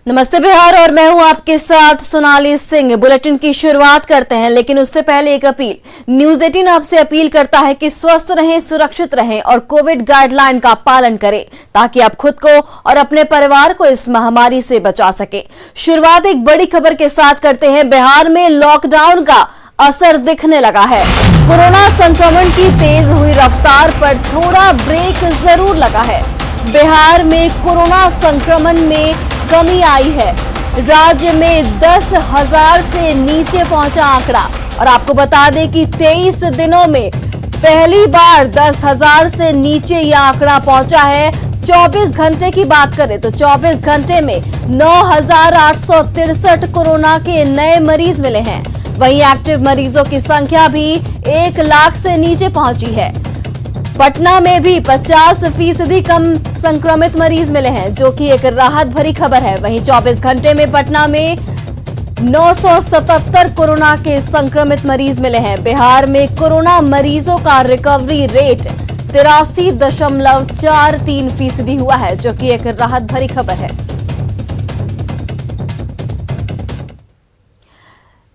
नमस्ते बिहार और मैं हूं आपके साथ सोनाली सिंह। बुलेटिन की शुरुआत करते हैं, लेकिन उससे पहले एक अपील। न्यूज 18 आपसे अपील करता है कि स्वस्थ रहें, सुरक्षित रहें और कोविड गाइडलाइन का पालन करें ताकि आप खुद को और अपने परिवार को इस महामारी से बचा सके। शुरुआत एक बड़ी खबर के साथ करते हैं। बिहार में लॉकडाउन का असर दिखने लगा है। कोरोना संक्रमण की तेज हुई रफ्तार पर थोड़ा ब्रेक जरूर लगा है। बिहार में कोरोना संक्रमण में कमी आई है। राज्य में 10,000 से नीचे पहुंचा आंकड़ा। और आपको बता दें कि 23 दिनों में पहली बार 10,000 से नीचे यह आंकड़ा पहुंचा है। 24 घंटे की बात करें तो 24 घंटे में 9,863 कोरोना के नए मरीज मिले हैं। वहीं एक्टिव मरीजों की संख्या भी 1 लाख से नीचे पहुंची है। पटना में भी 50% कम संक्रमित मरीज मिले हैं, जो कि एक राहत भरी खबर है। वहीं 24 घंटे में पटना में 977 कोरोना के संक्रमित मरीज मिले हैं। बिहार में कोरोना मरीजों का रिकवरी रेट 83.43% हुआ है, जो कि एक राहत भरी खबर है।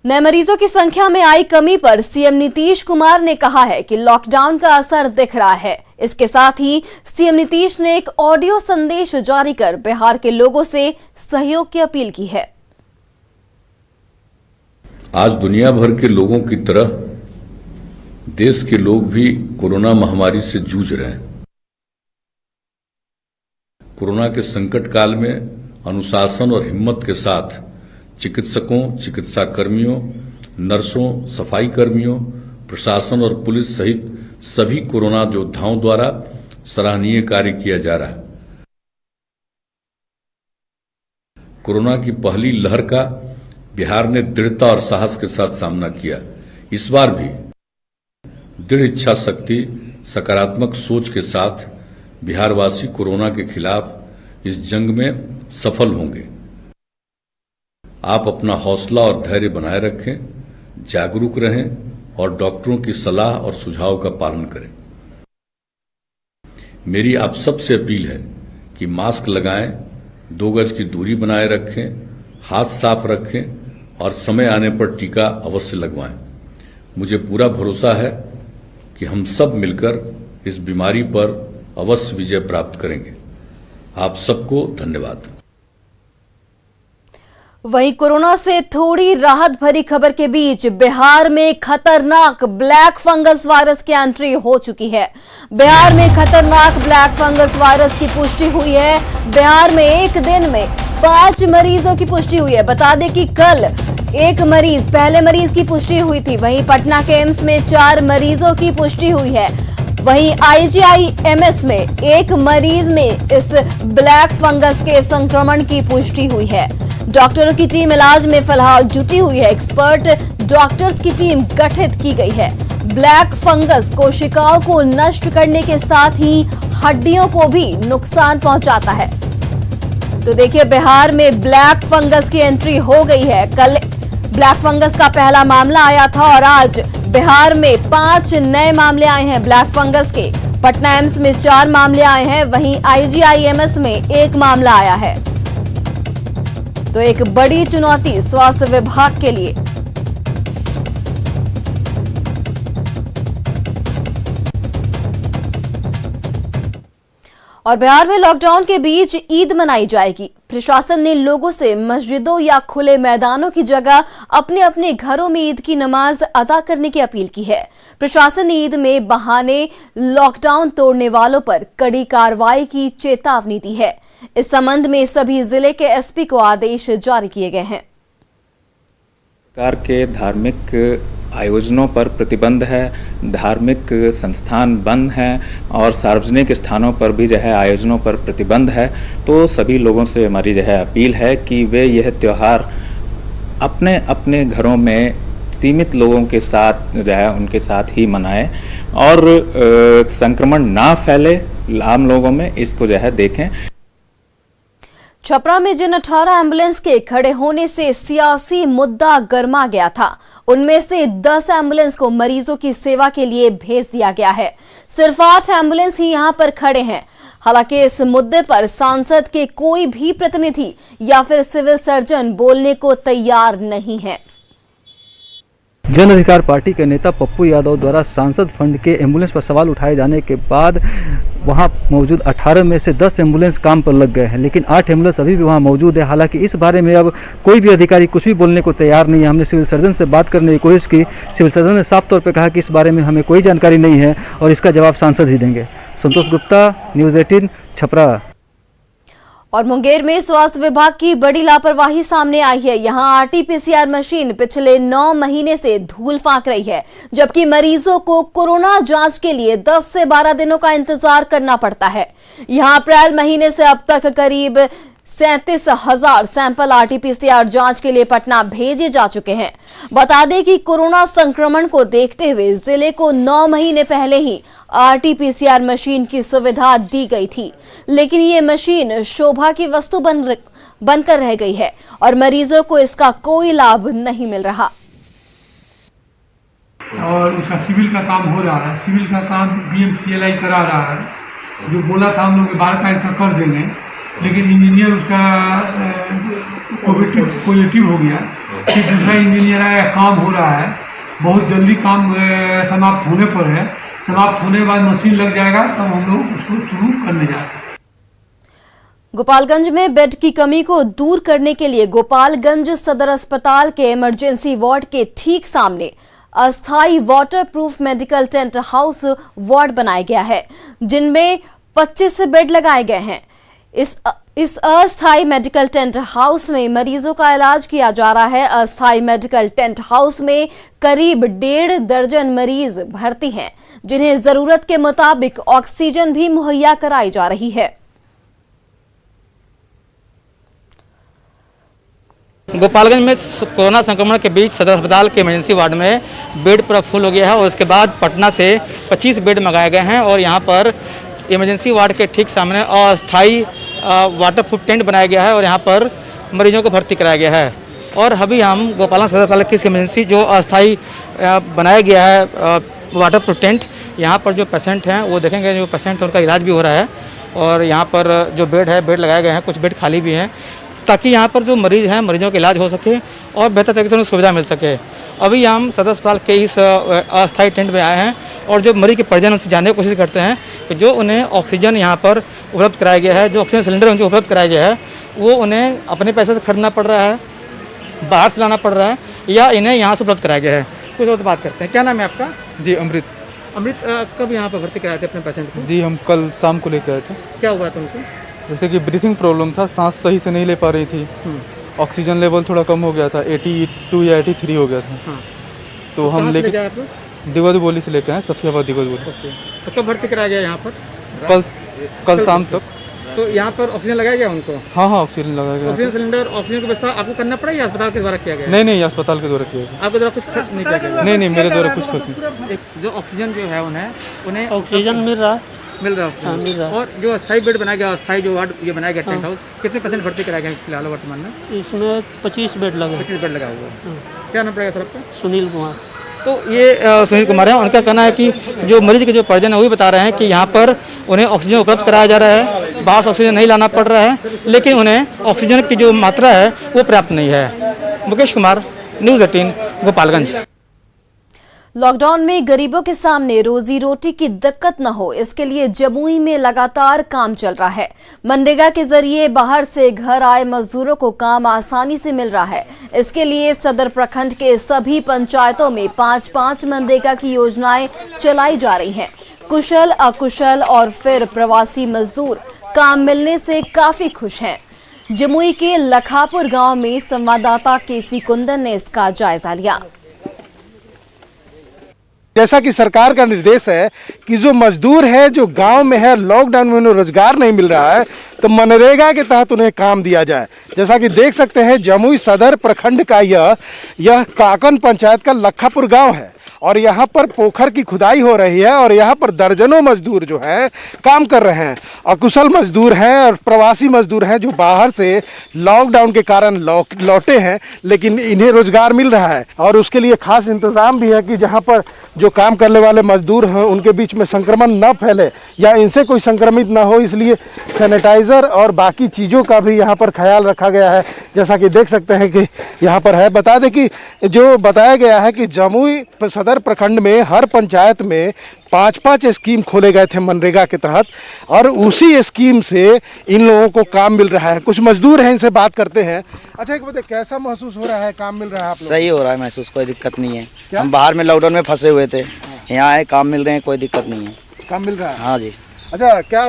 नए मरीजों की संख्या में आई कमी पर सीएम नीतीश कुमार ने कहा है कि लॉकडाउन का असर दिख रहा है। इसके साथ ही सीएम नीतीश ने एक ऑडियो संदेश जारी कर बिहार के लोगों से सहयोग की अपील की है। आज दुनिया भर के लोगों की तरह देश के लोग भी कोरोना महामारी से जूझ रहे हैं। कोरोना के संकट काल में अनुशासन और हिम्मत के साथ चिकित्सकों, चिकित्सा कर्मियों, नर्सों, सफाई कर्मियों, प्रशासन और पुलिस सहित सभी कोरोना योद्धाओं द्वारा सराहनीय कार्य किया जा रहा है। कोरोना की पहली लहर का बिहार ने दृढ़ता और साहस के साथ सामना किया। इस बार भी दृढ़ इच्छा शक्ति, सकारात्मक सोच के साथ बिहारवासी कोरोना के खिलाफ इस जंग में सफल होंगे। आप अपना हौसला और धैर्य बनाए रखें, जागरूक रहें और डॉक्टरों की सलाह और सुझाव का पालन करें। मेरी आप सबसे अपील है कि मास्क लगाएं, 2 गज की दूरी बनाए रखें, हाथ साफ रखें और समय आने पर टीका अवश्य लगवाएं। मुझे पूरा भरोसा है कि हम सब मिलकर इस बीमारी पर अवश्य विजय प्राप्त करेंगे। आप सबको धन्यवाद। वहीं कोरोना से थोड़ी राहत भरी खबर के बीच बिहार में खतरनाक ब्लैक फंगस वायरस की एंट्री हो चुकी है। बिहार में खतरनाक ब्लैक फंगस वायरस की पुष्टि हुई है। बिहार में एक दिन में 5 मरीजों की पुष्टि हुई है। बता दें कि कल पहले मरीज की पुष्टि हुई थी। वहीं पटना के एम्स में 4 मरीजों की पुष्टि हुई है। वहीं IGIMS में 1 मरीज में इस ब्लैक फंगस के संक्रमण की पुष्टि हुई है। डॉक्टरों की टीम इलाज में फिलहाल जुटी हुई है। एक्सपर्ट डॉक्टर्स की टीम गठित की गई है। ब्लैक फंगस कोशिकाओं को नष्ट करने के साथ ही हड्डियों को भी नुकसान पहुंचाता है। तो देखिए, बिहार में ब्लैक फंगस की एंट्री हो गई है। कल ब्लैक फंगस का पहला मामला आया था और आज बिहार में 5 नए मामले आए हैं ब्लैक फंगस के। पटना एम्स में 4 मामले आए हैं। वहीं IGIMS में 1 मामला आया है। तो एक बड़ी चुनौती स्वास्थ्य विभाग के लिए। और बिहार में लॉकडाउन के बीच ईद मनाई जाएगी। प्रशासन ने लोगों से मस्जिदों या खुले मैदानों की जगह अपने अपने घरों में ईद की नमाज अदा करने की अपील की है। प्रशासन ने ईद में बहाने लॉकडाउन तोड़ने वालों पर कड़ी कार्रवाई की चेतावनी दी है। इस संबंध में सभी जिले के SP को आदेश जारी किए गए हैं। सरकार के धार्मिक आयोजनों पर प्रतिबंध है, धार्मिक संस्थान बंद हैं और सार्वजनिक स्थानों पर भी आयोजनों पर प्रतिबंध है। तो सभी लोगों से हमारी अपील है कि वे यह त्यौहार अपने अपने घरों में सीमित लोगों के साथ उनके साथ ही मनाएं और संक्रमण ना फैले आम लोगों में, इसको देखें। छपरा में जिन 18 एम्बुलेंस के खड़े होने से सियासी मुद्दा गर्मा गया था, उनमें से 10 एम्बुलेंस को मरीजों की सेवा के लिए भेज दिया गया है। सिर्फ 8 एम्बुलेंस ही यहां पर खड़े हैं। हालांकि इस मुद्दे पर सांसद के कोई भी प्रतिनिधि या फिर सिविल सर्जन बोलने को तैयार नहीं है। जन अधिकार पार्टी के नेता पप्पू यादव द्वारा सांसद फंड के एम्बुलेंस पर सवाल उठाए जाने के बाद वहां मौजूद 18 में से 10 एम्बुलेंस काम पर लग गए हैं, लेकिन 8 एम्बुलेंस अभी भी वहां मौजूद है। हालांकि इस बारे में अब कोई भी अधिकारी कुछ भी बोलने को तैयार नहीं है। हमने सिविल सर्जन से बात करने की कोशिश की। सिविल सर्जन ने साफ तौर पर कहा कि इस बारे में हमें कोई जानकारी नहीं है और इसका जवाब सांसद ही देंगे। संतोष गुप्ता, न्यूज़ 18, छपरा। और मुंगेर में स्वास्थ्य विभाग की बड़ी लापरवाही सामने आई है। यहां आरटीपीसीआर मशीन पिछले 9 महीने से धूल फांक रही है, जबकि मरीजों को कोरोना जांच के लिए 10 से 12 दिनों का इंतजार करना पड़ता है। यहां अप्रैल महीने से अब तक करीब 37,000 सैंपल आरटीपीसीआर जांच के लिए पटना भेजे जा चुके हैं। बता दें कि कोरोना संक्रमण को देखते हुए जिले को 9 महीने पहले ही आरटीपीसीआर मशीन की सुविधा दी गई थी, लेकिन ये मशीन शोभा की वस्तु बनकर रह गई है और मरीजों को इसका कोई लाभ नहीं मिल रहा। और उसका सिविल का काम हो रहा है। सिविल का काम BMCLI करा रहा है, जो बोला था हम लोग 12 तारीख तक कर देंगे, लेकिन इंजीनियर उसका पॉजिटिव हो गया। फिर दूसरा इंजीनियर आया, काम हो रहा है, बहुत जल्दी काम समाप्त होने पर है। समाप्त होने के बाद मशीन लग जाएगा, तब हम लोग उसको शुरू करने जा रहे हैं। गोपालगंज में बेड की कमी को दूर करने के लिए गोपालगंज सदर अस्पताल के इमरजेंसी वार्ड के ठीक सामने अस्थायी waterproof medical tent house ward बनाया गया है, जिनमें 25 बेड लगाए गए हैं। इस अस्थायी मेडिकल टेंट हाउस में मरीजों का इलाज किया जा रहा है। अस्थायी मेडिकल टेंट हाउस में करीब 1.5 दर्जन मरीज भर्ती हैं, जिन्हें जरूरत के मुताबिक ऑक्सीजन भी मुहैया कराई जा रही है। गोपालगंज में कोरोना संक्रमण के बीच सदर अस्पताल के इमरजेंसी वार्ड में बेड पूरा फुल हो गया है और उसके बाद पटना से 25 बेड मंगाए गए हैं और यहाँ पर इमरजेंसी वार्ड के ठीक सामने अस्थायी वाटरप्रूफ टेंट बनाया गया है और यहाँ पर मरीजों को भर्ती कराया गया है। और अभी हम गोपालगंज सदर अस्पताल की इमरजेंसी जो अस्थायी बनाया गया है वाटरप्रूफ टेंट, यहाँ पर जो पेशेंट हैं वो देखेंगे। जो पेशेंट है उनका इलाज भी हो रहा है और यहाँ पर जो बेड है, बेड लगाए गए हैं, कुछ बेड खाली भी हैं, ताकि यहाँ पर जो मरीज हैं मरीजों का इलाज हो सके और बेहतर तरीके से उन्हें सुविधा मिल सके। अभी हम सदर अस्पताल के इस अस्थायी टेंट में आए हैं और जो मरीज के परिजन उनसे जानने की कोशिश करते हैं कि जो उन्हें ऑक्सीजन यहाँ पर उपलब्ध कराया गया है, जो ऑक्सीजन सिलेंडर उनको उपलब्ध कराया गया है, वो उन्हें अपने पैसे से खरीदना पड़ रहा है, बाहर से लाना पड़ रहा है, या इन्हें यहाँ से उपलब्ध कराया गया है। कुछ और बात करते हैं। क्या नाम है आपका? जी अमृत। अमृत, कब यहाँ पर भर्ती कराए थे अपने पेशेंट को? जी हम कल शाम को लेकर आए थे। क्या हुआ था उनको? जैसे कि ब्रीथिंग प्रॉब्लम था, सांस सही से नहीं ले पा रही थी, ऑक्सीजन लेवल थोड़ा कम हो गया था, 82 या 83 हो गया था। तो हम लेके दिगोद बोली से लेके आए, सफियाबाद दिगोद बोली। तो कब भर्ती कराया गया यहाँ पर? कल शाम तक। तो यहाँ पर ऑक्सीजन लगाया गया उनको? हाँ, ऑक्सीजन लगाया गया। ऑक्सीजन सिलेंडर, ऑक्सीजन की व्यवस्था आपको करना पड़ा या अस्पताल के द्वारा किया गया? नहीं, अस्पताल के द्वारा किया गया। आपके द्वारा कुछ खर्च नहीं किया गया? नहीं, मेरे द्वारा कुछ खर्च नहीं। जो ऑक्सीजन जो है उन्हें ऑक्सीजन मिल रहा है। मिल रहा। और जो अस्थायी बेड बनाया गया, अस्थायी जो वार्ड ये बनाया गया टेंट हाउस, कितने पेशेंट भर्ती कराए गए फिलहाल वर्तमान में? इसमें 25 बेड लगे। 25 बेड लगा हुआ। क्या नाम पड़ेगा सर आपका? सुनील कुमार। तो ये सुनील कुमार है। उनका कहना है कि जो मरीज के जो परिजन है वो भी बता रहे हैं कि यहाँ पर उन्हें ऑक्सीजन उपलब्ध कराया जा रहा है, बाहर से ऑक्सीजन नहीं लाना पड़ रहा है, लेकिन उन्हें ऑक्सीजन की जो मात्रा है वो पर्याप्त नहीं है। मुकेश कुमार, न्यूज़ 18, गोपालगंज। लॉकडाउन में गरीबों के सामने रोजी रोटी की दिक्कत न हो, इसके लिए जमुई में लगातार काम चल रहा है। मनरेगा के जरिए बाहर से घर आए मजदूरों को काम आसानी से मिल रहा है। इसके लिए सदर प्रखंड के सभी पंचायतों में 5-5 मनरेगा की योजनाएं चलाई जा रही हैं। कुशल, अकुशल और फिर प्रवासी मजदूर काम मिलने से काफी खुश हैं। जमुई के लखापुर गांव में संवाददाता केसी कुंदन ने इसका जायजा लिया। जैसा कि सरकार का निर्देश है कि जो मजदूर है जो गांव में है, लॉकडाउन में उन्हें रोजगार नहीं मिल रहा है, तो मनरेगा के तहत उन्हें काम दिया जाए। जैसा कि देख सकते हैं जमुई सदर प्रखंड का यह काकन पंचायत का लखापुर गांव है और यहाँ पर पोखर की खुदाई हो रही है और यहाँ पर दर्जनों मजदूर जो हैं काम कर रहे हैं। अकुशल मजदूर हैं और प्रवासी मजदूर हैं जो बाहर से लॉकडाउन के कारण लौटे हैं, लेकिन इन्हें रोजगार मिल रहा है और उसके लिए खास इंतजाम भी है कि जहाँ पर जो काम करने वाले मजदूर हैं उनके बीच में संक्रमण न फैले या इनसे कोई संक्रमित न हो, इसलिए सैनिटाइजर और बाकी चीज़ों का भी यहाँ पर ख्याल रखा गया है। जैसा कि देख सकते हैं कि यहाँ पर है। बता दें कि जो बताया गया है कि जमुई सदर प्रखंड में हर पंचायत में 5-5 स्कीम खोले गए थे मनरेगा के तहत और उसी स्कीम से इन लोगों को काम मिल रहा है। कुछ मजदूर हैं, इनसे बात करते हैं। अच्छा, एक बताइए कैसा महसूस हो रहा है, काम मिल रहा है आप लोगों को? सही हो रहा है महसूस, कोई दिक्कत नहीं है। हम बाहर में लॉकडाउन में फंसे हुए थे, यहाँ आए काम मिल रहे हैं, कोई दिक्कत नहीं है। काम मिल रहा है? हाँ जी। अच्छा, क्या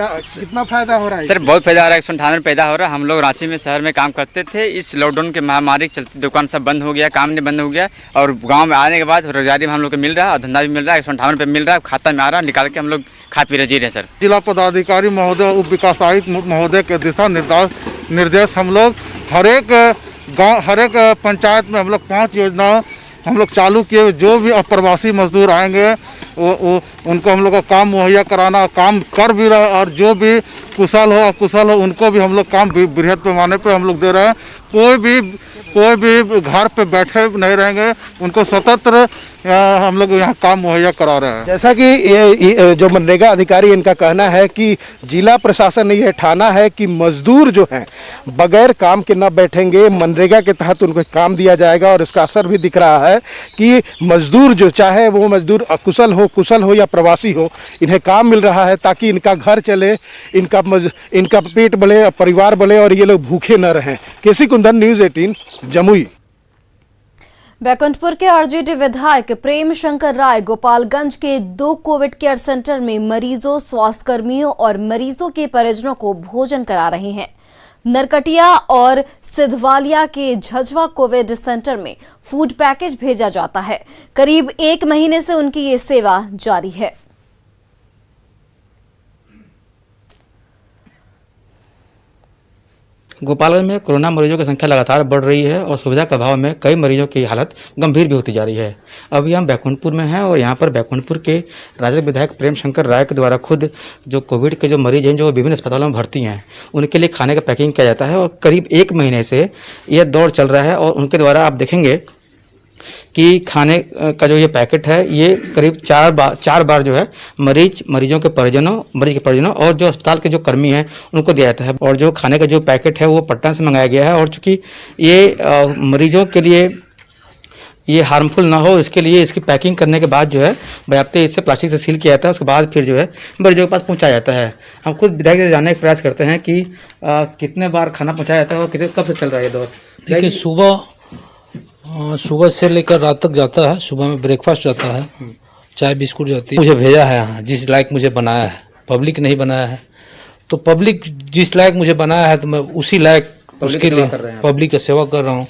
कितना फायदा हो रहा है? सर बहुत फायदा हो रहा है, 198 पैदा हो रहा है। हम लोग रांची में शहर में काम करते थे, इस लॉकडाउन के महामारी के चलते दुकान सब बंद हो गया, काम नहीं बंद हो गया और गांव में आने के बाद रोजगारी हम लोग को मिल रहा है और धंधा भी मिल रहा है। 158 रुपये मिल रहा है, खाता में आ रहा है, निकाल के हम लोग खा पी रहे जी रहे। सर जिला पदाधिकारी महोदय, उप विकास आयुक्त महोदय के दिशा निर्देश हम लोग हर एक गाँव, हर एक पंचायत में हम लोग 5 योजना हम लोग चालू किए। जो भी अप्रवासी मजदूर आएंगे वो उनको हम लोग का काम मुहैया कराना, काम कर भी रहे और जो भी कुशल हो अकुशल हो उनको भी हम लोग काम बृहद पैमाने पे हम लोग दे रहे हैं। कोई भी घर पे बैठे नहीं रहेंगे, उनको स्वतंत्र हम लोग यहाँ काम मुहैया करा रहे हैं। जैसा कि ये जो मनरेगा अधिकारी, इनका कहना है कि जिला प्रशासन ने यह ठाना है कि मजदूर जो हैं बगैर काम के न बैठेंगे, मनरेगा के तहत उनको काम दिया जाएगा और इसका असर भी दिख रहा है कि मजदूर जो चाहे वो मजदूर अकुशल हो, कुशल हो या प्रवासी हो, इन्हें काम मिल रहा है ताकि इनका घर चले, इनका पेट बढ़े, परिवार बढ़े और ये लोग भूखे न रहें। केसी कुंदन, न्यूज़ 18 जमुई। बैकुंठपुर के आरजेडी विधायक प्रेम शंकर राय गोपालगंज के 2 कोविड केयर सेंटर में मरीजों, स्वास्थ्यकर्मियों और मरीजों के परिजनों को भोजन करा रहे हैं। नरकटिया और सिधवालिया के झझवा कोविड सेंटर में फूड पैकेज भेजा जाता है। करीब 1 महीने से उनकी ये सेवा जारी है। गोपालगंज में कोरोना मरीजों की संख्या लगातार बढ़ रही है और सुविधा के अभाव में कई मरीजों की हालत गंभीर भी होती जा रही है। अभी हम बैकुंठपुर में हैं और यहाँ पर बैकुंठपुर के राजद विधायक प्रेम शंकर राय के द्वारा खुद जो कोविड के जो मरीज हैं जो विभिन्न अस्पतालों में भर्ती हैं उनके लिए खाने का पैकिंग किया जाता है और करीब 1 महीने से यह दौर चल रहा है और उनके द्वारा आप देखेंगे कि खाने का जो ये पैकेट है ये करीब 4 बार जो है मरीजों के परिजनों और जो अस्पताल के जो कर्मी हैं उनको दिया जाता है। और जो खाने का जो पैकेट है वो पटना से मंगाया गया है और चूँकि ये मरीजों के लिए ये हार्मफुल ना हो इसके लिए इसकी पैकिंग करने के बाद जो है बाकायदे इससे प्लास्टिक से सील किया जाता है। उसके बाद फिर जो है मरीजों के पास पहुँचाया जाता है। हम खुद विधायक से जानने का प्रयास करते हैं कि कितने बार खाना पहुँचाया जाता है और कब से चल रहा है ये दौर? देखिए, सुबह से लेकर रात तक जाता है। सुबह में ब्रेकफास्ट जाता है, चाय बिस्कुट जाती है। मुझे भेजा है यहाँ, जिस लायक मुझे बनाया है, पब्लिक नहीं बनाया है। तो पब्लिक जिस लायक मुझे बनाया है तो मैं उसी लायक उसके लिए पब्लिक की सेवा कर रहा हूँ।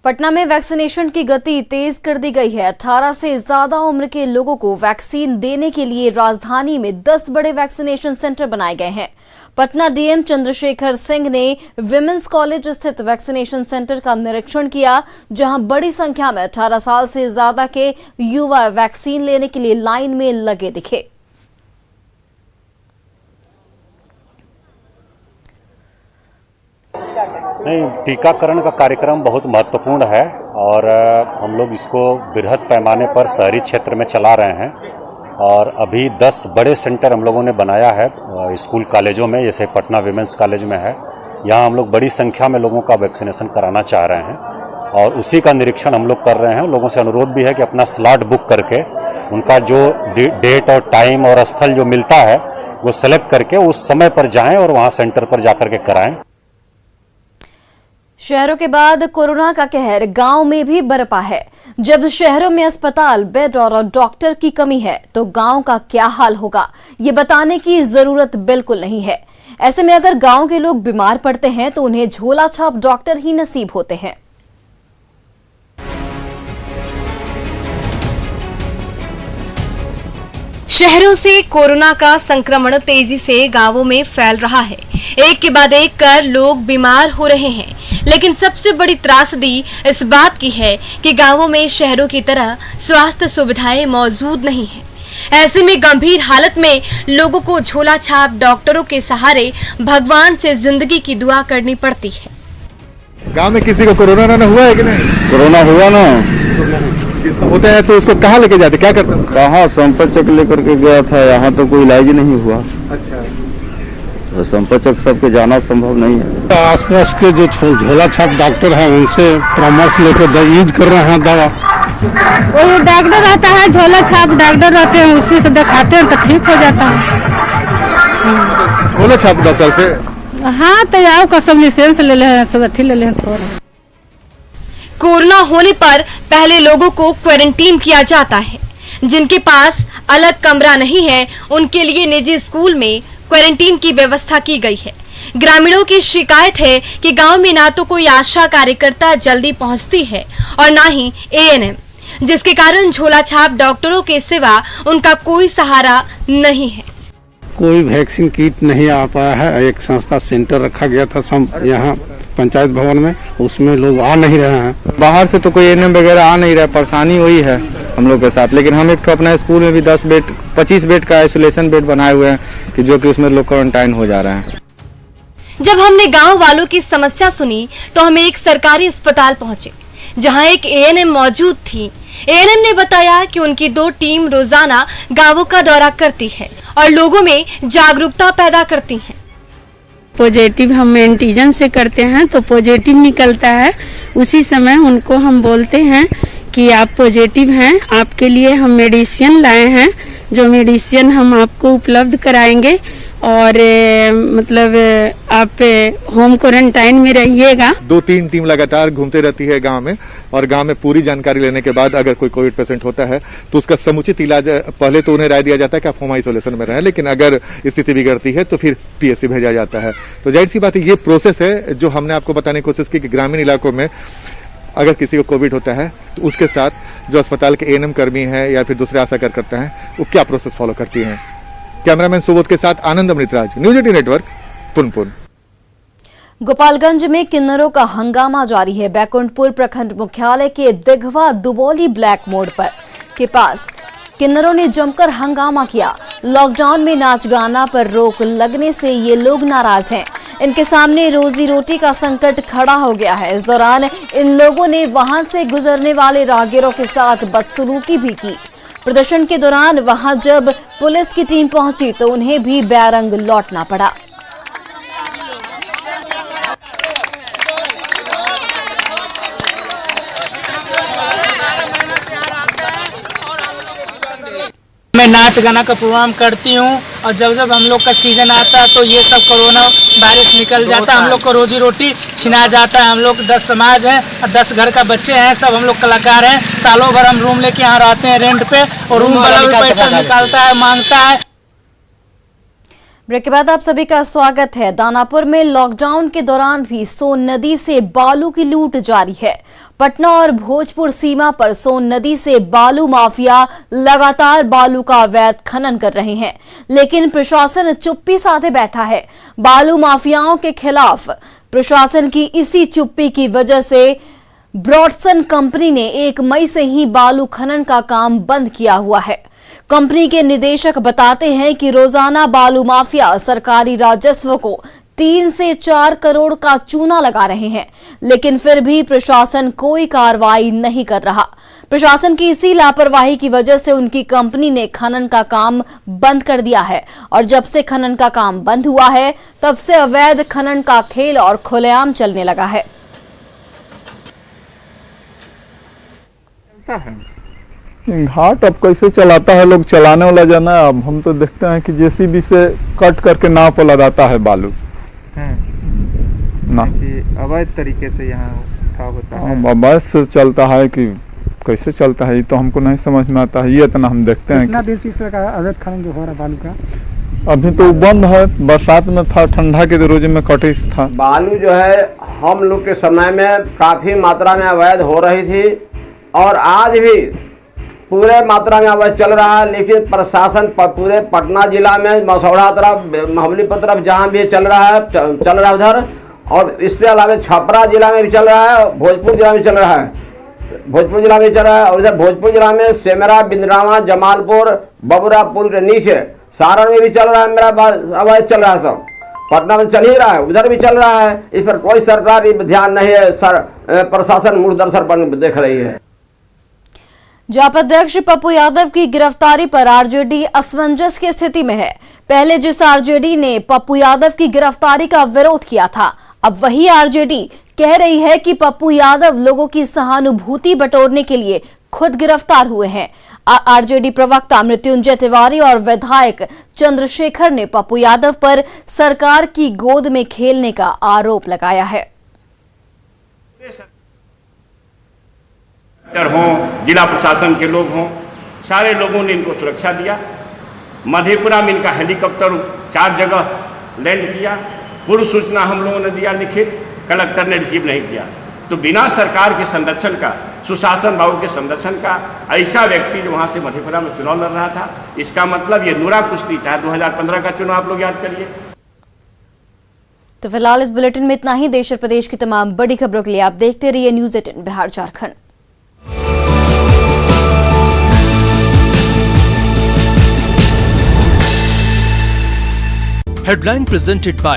पटना में वैक्सीनेशन की गति तेज कर दी गई है। 18 से ज्यादा उम्र के लोगों को वैक्सीन देने के लिए राजधानी में 10 बड़े वैक्सीनेशन सेंटर बनाए गए हैं। पटना डीएम चंद्रशेखर सिंह ने विमेंस कॉलेज स्थित वैक्सीनेशन सेंटर का निरीक्षण किया, जहां बड़ी संख्या में 18 साल से ज्यादा के युवा वैक्सीन लेने के लिए लाइन में लगे दिखे। नहीं, टीकाकरण का कार्यक्रम बहुत महत्वपूर्ण है और हम लोग इसको बृहद पैमाने पर शहरी क्षेत्र में चला रहे हैं और अभी 10 बड़े सेंटर हम लोगों ने बनाया है स्कूल कॉलेजों में, जैसे पटना विमेंस कॉलेज में है। यहाँ हम लोग बड़ी संख्या में लोगों का वैक्सीनेशन कराना चाह रहे हैं और उसी का निरीक्षण हम लोग कर रहे हैं। लोगों से अनुरोध भी है कि अपना स्लॉट बुक करके उनका जो डेट और टाइम और स्थल जो मिलता है वो सेलेक्ट करके उस समय पर जाएं और वहाँ सेंटर पर जाकर के कराएं। शहरों के बाद कोरोना का कहर गांव में भी बरपा है। जब शहरों में अस्पताल, बेड और डॉक्टर की कमी है तो गांव का क्या हाल होगा, ये बताने की जरूरत बिल्कुल नहीं है। ऐसे में अगर गांव के लोग बीमार पड़ते हैं तो उन्हें झोला छाप डॉक्टर ही नसीब होते हैं। शहरों से कोरोना का संक्रमण तेजी से गांवों में फैल रहा है। एक के बाद एक कर लोग बीमार हो रहे हैं, लेकिन सबसे बड़ी त्रासदी इस बात की है कि गांवों में शहरों की तरह स्वास्थ्य सुविधाएं मौजूद नहीं हैं। ऐसे में गंभीर हालत में लोगों को झोला छाप डॉक्टरों के सहारे भगवान से जिंदगी की दुआ करनी पड़ती है। गांव में किसी को कोरोना ना हुआ है कि नहीं? कोरोना हुआ ना, होता है तो उसको कहाँ लेके जाते, क्या करते? कहाँ संपर्क चेक लेकर के गया था, यहाँ तो कोई इलाज ही नहीं हुआ। अच्छा, तो संपर्क चेक सबके जाना संभव नहीं है। आसपास के जो झोला छाप डॉक्टर हैं उनसे परामर्श लेकर यूज कर रहे हैं दवा। वो डॉक्टर रहता है, झोला छाप डॉक्टर रहते हैं, उसी से दिखाते हैं तो ठीक हो जाता है। झोला छाप डॉक्टर से? हाँ, तो आओ का सब लाइसेंस ले ले, सब अथी ले ले थोड़ा। कोरोना होने पर पहले लोगों को क्वारंटीन किया जाता है। जिनके पास अलग कमरा नहीं है उनके लिए निजी स्कूल में क्वारंटीन की व्यवस्था की गई है। ग्रामीणों की शिकायत है कि गांव में ना तो कोई आशा कार्यकर्ता जल्दी पहुंचती है और ना ही एएनएम, जिसके कारण झोला छाप डॉक्टरों के सिवा उनका कोई सहारा नहीं है। कोई वैक्सीन किट नहीं आ पाया है। एक संस्था सेंटर रखा गया था यहाँ पंचायत भवन में, उसमें लोग आ नहीं रहे हैं। बाहर से तो कोई एएनएम वगैरह आ नहीं रहा, परेशानी वही है हम लोग के साथ। लेकिन हम एक तो अपना स्कूल में भी 25 बेड का आइसोलेशन बेड बनाए हुए हैं कि जो कि उसमें लोग क्वारंटाइन हो जा रहे हैं। जब हमने गांव वालों की समस्या सुनी तो हम एक सरकारी अस्पताल पहुंचे, जहां एक एएनएम मौजूद थी। एएनएम ने बताया कि उनकी 2 टीम रोजाना गांवों का दौरा करती है और लोगों में जागरूकता पैदा करती है। पॉजिटिव हम एंटीजन से करते हैं तो पॉजिटिव निकलता है, उसी समय उनको हम बोलते हैं कि आप पॉजिटिव हैं, आपके लिए हम मेडिसिन लाए हैं, जो मेडिसिन हम आपको उपलब्ध कराएंगे और मतलब आप होम क्वारंटाइन में रहिएगा। 2-3 टीम लगातार घूमते रहती है गांव में, और गांव में पूरी जानकारी लेने के बाद अगर कोई कोविड पेशेंट होता है तो उसका समुचित इलाज, पहले तो उन्हें राय दिया जाता है कि आप होम आइसोलेशन में रहें, लेकिन अगर स्थिति बिगड़ती है तो फिर पीएससी भेजा जाता है। तो जाहिर सी बात है, ये प्रोसेस है जो हमने आपको बताने की कोशिश की कि ग्रामीण इलाकों में अगर किसी को कोविड होता है तो उसके साथ जो अस्पताल के एएनएम कर्मी हैं या फिर दूसरे आशा कार्यकर्ता हैं वो क्या प्रोसेस फॉलो करती हैं। कैमरामैन सुबोध के साथ आनंद अमृतराज, न्यूज 18 नेटवर्क, पुनपुन। गोपालगंज में किन्नरों का हंगामा जारी है। बैकुंठपुर प्रखंड मुख्यालय के दिघवा दुबोली ब्लैक मोड़ पर के पास किन्नरों ने जमकर हंगामा किया। लॉकडाउन में नाच गाना पर रोक लगने से ये लोग नाराज हैं। इनके सामने रोजी रोटी का संकट खड़ा हो गया है। इस दौरान इन लोगों ने वहां से गुजरने वाले राहगीरों के साथ बदसलूकी भी की। प्रदर्शन के दौरान वहां जब पुलिस की टीम पहुंची तो उन्हें भी बेरंग लौटना पड़ा। मैं नाच गाना का प्रोग्राम करती हूँ और जब जब हम लोग का सीजन आता है तो ये सब कोरोना वायरस निकल जाता है, हम लोग को रोजी रोटी छिना जाता है। हम लोग 10 समाज हैं और 10 घर का बच्चे हैं, सब हम लोग कलाकार हैं। सालों भर हम रूम लेके यहाँ रहते हैं रेंट पे, और रूम वाला भी पैसा निकालता है, मांगता है। ब्रेक के बाद आप सभी का स्वागत है। दानापुर में लॉकडाउन के दौरान भी सोन नदी से बालू की लूट जारी है। पटना और भोजपुर सीमा पर सोन नदी से बालू माफिया लगातार बालू का अवैध खनन कर रहे हैं, लेकिन प्रशासन चुप्पी साधे बैठा है। बालू माफियाओं के खिलाफ प्रशासन की इसी चुप्पी की वजह से ब्रॉडसन कंपनी ने 1 मई से ही बालू खनन का काम बंद किया हुआ है। कंपनी के निदेशक बताते हैं कि रोजाना बालू माफिया सरकारी राजस्व को 3 से 4 करोड़ का चूना लगा रहे हैं, लेकिन फिर भी प्रशासन कोई कार्रवाई नहीं कर रहा। प्रशासन की इसी लापरवाही की वजह से उनकी कंपनी ने खनन का काम बंद कर दिया है, और जब से खनन का काम बंद हुआ है तब से अवैध खनन का खेल और खुलेआम चलने लगा है। घाट अब कैसे चलाता है लोग, चलाने वाला जाना। अब हम तो देखते हैं कि जेसीबी से कट करके नाव पर लगाता है बालू ना, अवैध तरीके से यहाँ उठाव होता है। अवैध से चलता है कि कैसे चलता है ये तो हमको नहीं समझ में आता है। ये इतना हम देखते हैं कितना देर से इस तरह का अवैध खनन जो हो रहा है बालू का? अभी तो बंद है, बरसात में था, ठंडा के रोज में कटिस था। बालू जो है हम लोग के समय में काफी मात्रा में अवैध हो रही थी, और आज भी पूरे मात्रा में अवैध चल रहा है, लेकिन प्रशासन पूरे पटना जिला में मसौढ़ा तरफ, महाबलीपुर तरफ जहाँ भी चल रहा है उधर, और इसके अलावा छपरा जिला में भी चल रहा है, भोजपुर जिला में चल रहा है, भोजपुर जिला में चल रहा है। और इधर भोजपुर जिला में सेमरा, बिंद्रावा, जमालपुर, बबुरा पुल के नीचे सारण में भी चल रहा है, मेरा अवैध चल रहा है, सब पटना में चल ही रहा है, उधर भी चल रहा है। इस पर कोई सरकार ध्यान नहीं है, प्रशासन मूर्खदर्शन पर देख रही है। जाप अध्यक्ष पप्पू यादव की गिरफ्तारी पर आरजेडी असमंजस की स्थिति में है। पहले जिस आरजेडी ने पप्पू यादव की गिरफ्तारी का विरोध किया था, अब वही आरजेडी कह रही है कि पप्पू यादव लोगों की सहानुभूति बटोरने के लिए खुद गिरफ्तार हुए हैं। आरजेडी प्रवक्ता मृत्युंजय तिवारी और विधायक चंद्रशेखर ने पप्पू यादव पर सरकार की गोद में खेलने का आरोप लगाया है। हों, जिला प्रशासन के लोग हों, सारे लोगों ने इनको सुरक्षा दिया। मधेपुरा में इनका हेलीकॉप्टर 4 जगह लैंड किया। पूर्व सूचना हम लोगों ने दिया लिखित, कलेक्टर ने रिसीव नहीं किया। तो बिना सरकार के संरक्षण का, सुशासन बाबू के संरक्षण का ऐसा व्यक्ति जो वहां से मधेपुरा में चुनाव लड़ रहा था, इसका मतलब ये नूरा कुश्ती, चाहे 2015 का चुनाव आप लोग याद करिए। तो फिलहाल इस बुलेटिन में इतना ही। देश और प्रदेश की तमाम बड़ी खबरों के लिए आप देखते रहिए news 18 Bihar Jharkhand. Headline presented by